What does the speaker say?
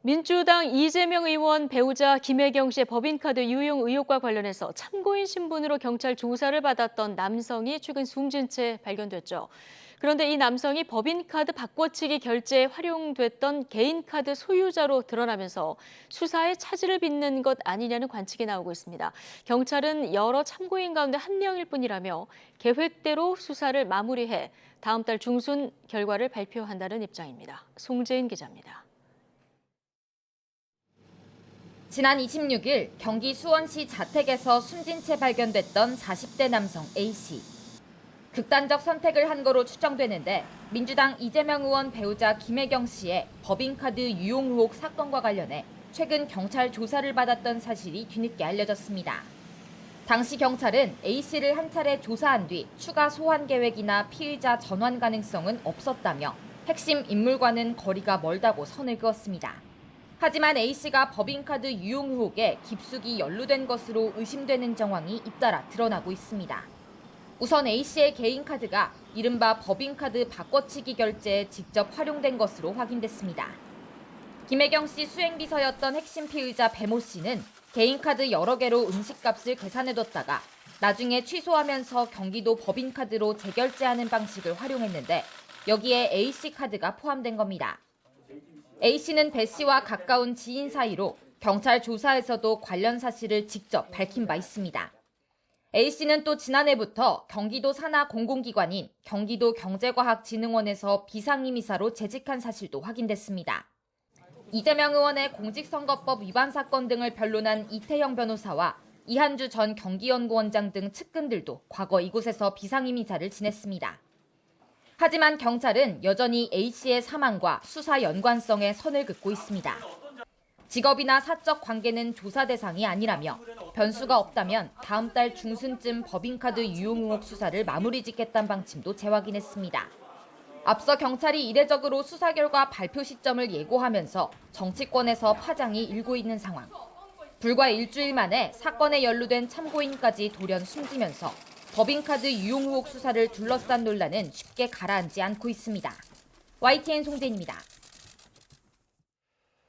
민주당 이재명 의원 배우자 김혜경 씨의 법인카드 유용 의혹과 관련해서 참고인 신분으로 경찰 조사를 받았던 남성이 최근 숨진 채 발견됐죠. 그런데 이 남성이 법인카드 바꿔치기 결제에 활용됐던 개인카드 소유자로 드러나면서 수사에 차질을 빚는 것 아니냐는 관측이 나오고 있습니다. 경찰은 여러 참고인 가운데 한 명일 뿐이라며 계획대로 수사를 마무리해 다음 달 중순 결과를 발표한다는 입장입니다. 송재인 기자입니다. 지난 26일 경기 수원시 자택에서 숨진 채 발견됐던 40대 남성 A씨. 극단적 선택을 한 거로 추정되는데 민주당 이재명 의원 배우자 김혜경 씨의 법인카드 유용 의혹 사건과 관련해 최근 경찰 조사를 받았던 사실이 뒤늦게 알려졌습니다. 당시 경찰은 A씨를 한 차례 조사한 뒤 추가 소환 계획이나 피의자 전환 가능성은 없었다며 핵심 인물과는 거리가 멀다고 선을 그었습니다. 하지만 A씨가 법인카드 유용 의혹에 깊숙이 연루된 것으로 의심되는 정황이 잇따라 드러나고 있습니다. 우선 A씨의 개인카드가 이른바 법인카드 바꿔치기 결제에 직접 활용된 것으로 확인됐습니다. 김혜경 씨 수행비서였던 핵심 피의자 배모 씨는 개인카드 여러 개로 음식값을 계산해뒀다가 나중에 취소하면서 경기도 법인카드로 재결제하는 방식을 활용했는데 여기에 A씨 카드가 포함된 겁니다. A씨는 배 씨와 가까운 지인 사이로 경찰 조사에서도 관련 사실을 직접 밝힌 바 있습니다. A씨는 또 지난해부터 경기도 산하 공공기관인 경기도 경제과학진흥원에서 비상임이사로 재직한 사실도 확인됐습니다. 이재명 의원의 공직선거법 위반 사건 등을 변론한 이태영 변호사와 이한주 전 경기연구원장 등 측근들도 과거 이곳에서 비상임이사를 지냈습니다. 하지만 경찰은 여전히 A씨의 사망과 수사 연관성에 선을 긋고 있습니다. 직업이나 사적 관계는 조사 대상이 아니라며 변수가 없다면 다음 달 중순쯤 법인카드 유용 의혹 수사를 마무리 짓겠다는 방침도 재확인했습니다. 앞서 경찰이 이례적으로 수사 결과 발표 시점을 예고하면서 정치권에서 파장이 일고 있는 상황. 불과 일주일 만에 사건에 연루된 참고인까지 돌연 숨지면서 법인카드 유용 의혹 수사를 둘러싼 논란은 쉽게 가라앉지 않고 있습니다. YTN 송재인입니다.